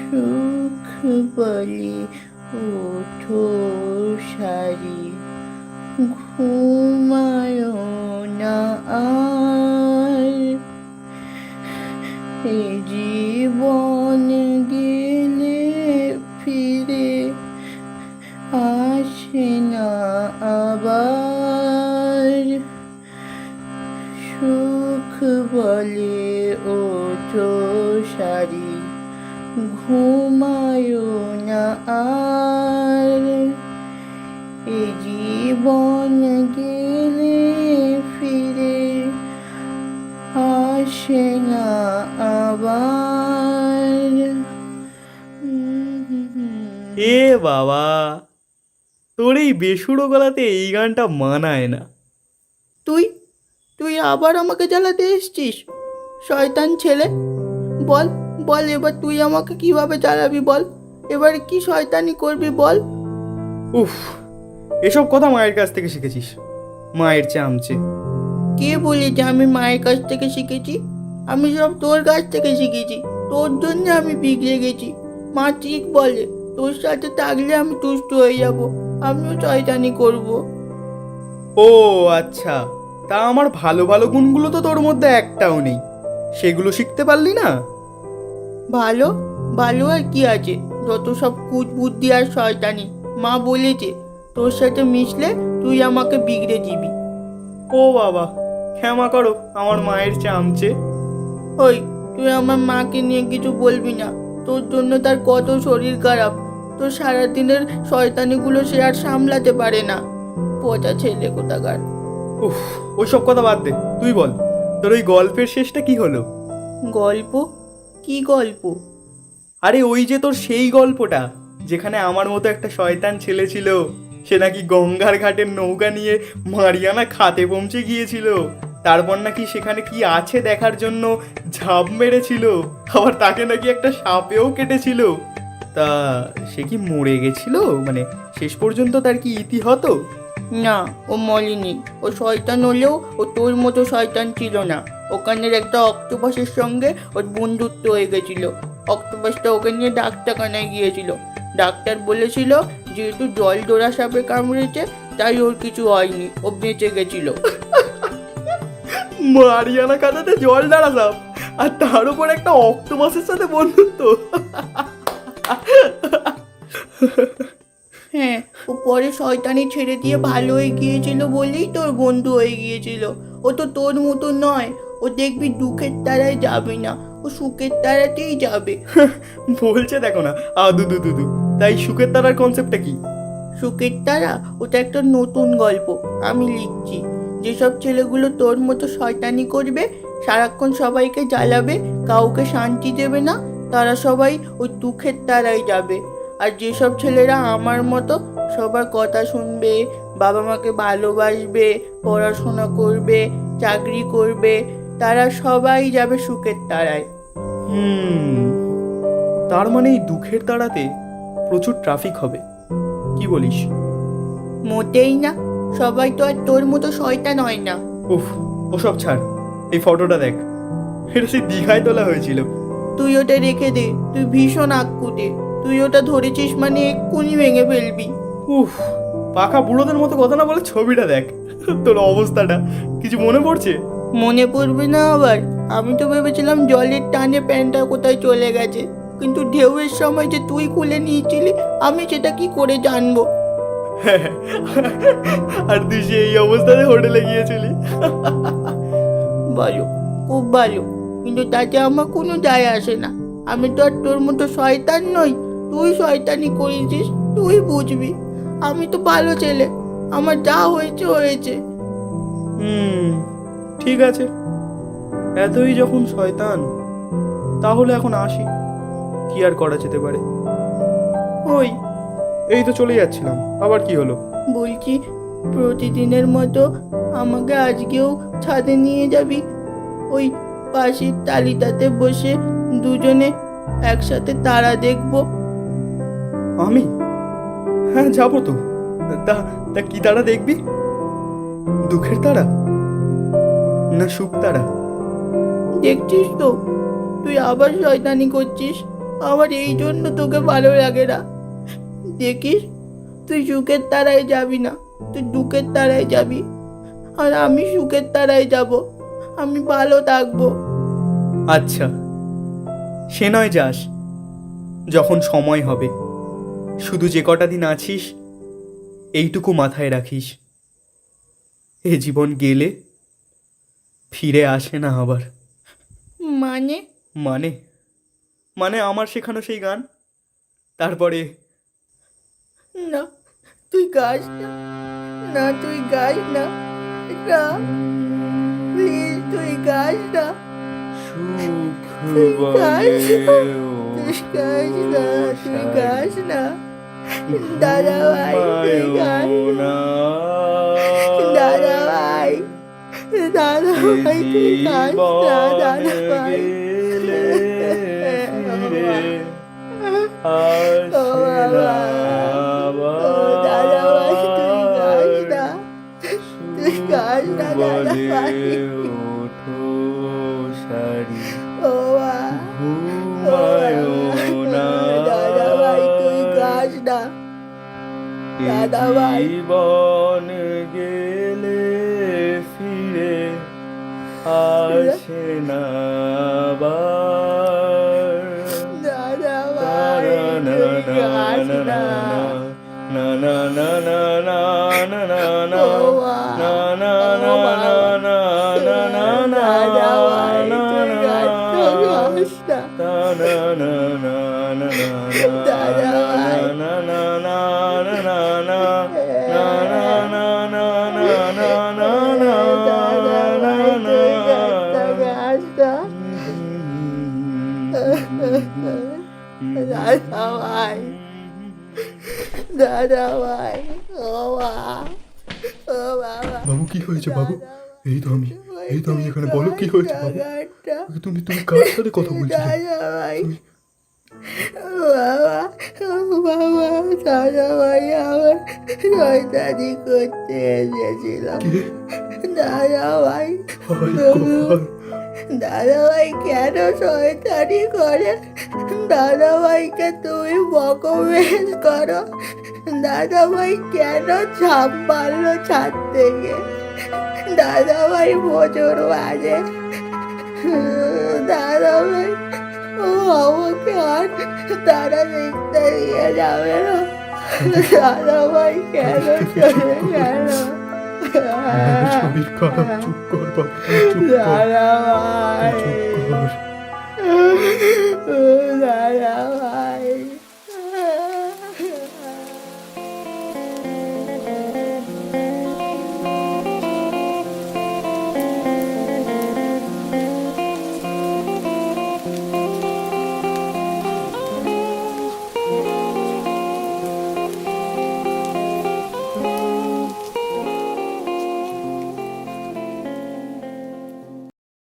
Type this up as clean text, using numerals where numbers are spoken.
সুখ বলে ওঠো সারি, ঘুমায় না আর। এ জীবন গেলে ফিরে আসে না আবার। সুখ বলে ওঠো সারি, ঘুমায় না আর। এ জীবন গেলে ফিরে আসে না আবার। এ বাবা, তোর এই বেসুরো গলাতে এই গানটা মানায় না। তুই তুই আবার আমাকে জ্বালাতে এসছিস, শয়তান ছেলে। বল বল, এবার তুই আমাকে কিভাবে জ্বালাবি বল। এবারে কি শয়তানি করবি বল। উফ, এসব কথা মায়ের কাছ থেকে শিখেছিস? মায়ের চামচে। কে বলেছে আমি মায়ের কাছ থেকে শিখেছি? আমি সব তোর কাছ থেকে শিখেছি। তোর জন্য আমি বিগড়ে গেছি। মা ঠিক বলে, তোর সাথে থাকলে আমি তুষ্ট হয়ে যাব, আমিও শয়তানি করব। ও আচ্ছা, তা আমার ভালো ভালো গুণগুলো তো তোর মধ্যে একটাও নেই, সেগুলো শিখতে পারলি না? ভালো ভালো আর কি আছে, যত সব কুৎবুদ্ধি আর শয়তানি। মা বলেছে তোর সাথে মিশলে তুই আমাকে বিগড়ে দিবি। ও বাবা, ক্ষমা করো আমার মায়ের চামচে। ওই, তুই আমার মাকে নিয়ে কিছু বলবি না। তোর জন্য তার কত শরীর খারাপ। তোর সারাদিনের শয়তানিগুলো সে আর সামলাতে পারে না। পচা ছেলে কোথাকার। উফ, ওইসব কথা বাদ দে, তুই বল তোর ওই গল্পের শেষটা কি হলো? গল্প? কি গল্প? আরে ওই যে তোর সেই গল্পটা, যেখানে আমার মতো একটা শয়তান ছেলে ছিল, সে নাকি গঙ্গার ঘাটের নৌকা নিয়ে মারিয়ানা খাতে পৌঁছে গিয়েছিল। তারপর নাকি সেখানে কি আছে দেখার জন্য ঝাঁপ মেরেছিল, আবার তাকে নাকি একটা সাপেও কেটেছিল। তা সে কি মরে গেছিল? মানে শেষ পর্যন্ত তার কি ইতি হতো? না, ও মরেনি। ও শয়তান হলেও ও তোর মতো শয়তান ছিল না। ওখানের একটা অক্টোপাসের সঙ্গে ওর বন্ধুত্ব হয়ে গেছিল। অক্টোপাসটা ওকে নিয়ে ডাক্তারখানায় গিয়েছিল। ডাক্তার বলেছিল যেহেতু জল ডোরা সাপে কামড়েছে, তাই ওর কিছু হয়নি, ও বেঁচে গেছিল। মারিয়ানা খাতাতে জল ডালা সাপ, আর তার উপর একটা অক্টোপাসের সাথে বন্ধুত্ব। হ্যাঁ, ও পরে শয়তানি ছেড়ে দিয়ে ভালো হয়ে গিয়েছিল বলেই তোর বন্ধু হয়ে গিয়েছিল। ও তো তোর মতো নয়। ও দেখবি দুঃখের তারায় যাবে না, ও সুখের তারাতেই যাবে। বলছে দেখো না, আদু দু দু দু। তাই সুখের তারার কনসেপ্টটা কি? সুখের তারা ওটা একটা নতুন গল্প আমি লিখছি। যেসব ছেলেগুলো তোর মতো শয়তানি করবে, সারাক্ষণ সবাইকে জ্বালাবে, কাউকে শান্তি দেবে না, তারা সবাই ওই দুঃখের তারায় যাবে। আর যেসব ছেলেরা আমার মতো সবার কথা শুনবে, বাবা মাকে ভালোবাসবে, পড়াশোনা করবে, চাকরি করবে, তারা সবাই যাবে সুখের তারায়। হুম, তার মানে এই দুঃখের তারাতে প্রচুর ট্রাফিক হবে, কি বলিস? মোটেই না, সবাই তো আর তোর মতো শয়তান হয় না। উফ, ওসব ছাড়, এই ফটোটা দেখ, এটা সেই দীঘায় তোলা হয়েছিল। তুই ওটা রেখে দে, তুই ভীষণ আক্কুটে। তুই ওটা ধরেছিস মানে এক্ষুনি ভেঙে ফেলবি। উফ, পাকা বুড়োদের মতো কথা না বলে ছবিটা দেখ। তোর অবস্থাটা কিছু মনে পড়ছে? মনে পড়বে না আবার? আমি তো ভেবেছিলাম জলের টানে প্যান্টটা কোথায় চলে গেছে, কিন্তু ঢেউয়ের সময় যে তুই খুলে নিয়েছিলি, আমি সেটা কি করে জানবো? আর তুই সে এই অবস্থাতে হোটেলে গিয়েছিলি। ভালো, খুব ভালো, কিন্তু তাতে আমার কোনো যায় আসে না। আমি তো আর তোর মতো শয়তান নই। তুই শয়তানি করেছিস, তুই বুঝবি। আমি তো ভালো ছেলে, আমার যা হয়েছে হয়েছে। হুম, ঠিক আছে, এতই যখন শয়তান, তাহলে এখন আসি, কি আর করা যেতে পারে। ওই, এই তো চলে যাচ্ছিলাম, আবার কি হলো? বলছি, প্রতিদিনের মতো আমাকে আজকেও ছাদে নিয়ে যাবি? ওই পাশের তালিটাতে বসে দুজনে একসাথে তারা দেখবো। আমি? হ্যাঁ, যাবো তো। তা তা কি তারা দেখবি? দুঃখের তারা না সুখ তারা? দেখছিস তো, তুই আবার শয়তানি করছিস। আমার এই জন্য তোকে ভালো লাগে না। দেখিস, তুই সুখের তারায় যাবি না, তুই দুঃখের তারায় যাবি। আর আমি সুখের তারায় যাব, আমি ভালো থাকবো। আচ্ছা, সে নয় যাস, যখন সময় হবে। শুধু যে কটা দিন আছিস এইটুকু মাথায় রাখিস, এ জীবন গেলে ফিরে আসে না আবার। মানে? মানে মানে আমার শেখানো সেই গান। তারপরে না, তুই গাস না, না তুই গাস না, না প্লিজ তুই গাস না, সুখ তুই গাস না, বলে তুই গাস না, তুই গাস না। দাদা ভাই তুই গাস না, দাদা ভাই, দাদা ভাই তুই গাস না, দাদা ভাই। ও বাবা, ও দাদা ভাই তুই গাস না, তুই গাস না দাদা ভাই। ও দাদা ভাই তুই গাস না, দাদা ভাই। জীবন গেলে ফিরে আসে না আবার। দাদা ভাই তুই গাস না, না না না না না না না না ও মা, না না ও না বাবা, না না না না দাদা ভাই তুই গাস না, দাদা ভাই। দাদা ভাই, দাদা ভাই, ও মা, ও বাবা। বাবু কি হয়েছে বাবু? এই তো আমি এখানে, বলো কি হয়েছে বাবু? গানটা, তুমি কার সাথে কথা বলছিলে? দাদা ভাই, বাবা, বাবা, দাদা ভাই আমার শয়তানি করতে এসেছিল। কে? দাদা ভাই, হায় গোপাল, দাদা ভাই কেন শয়তানি করে? দাদা ভাইকে তুমি বকো বেশ করো। দাদা ভাই কেন ঝাঁপ মারলো ছাদ থেকে? দাদা ভাই প্রচুর বাজে। দাদা ভাই, ও আমাকে আর তারা দেখতে নিয়ে যাবে না। দাদা ভাই কেন চলে গেল? আমার শরীর খারাপ, চুপ কর বাবু, চুপ কর, দাদা ভাই, চুপ কর। দাদা ভাই।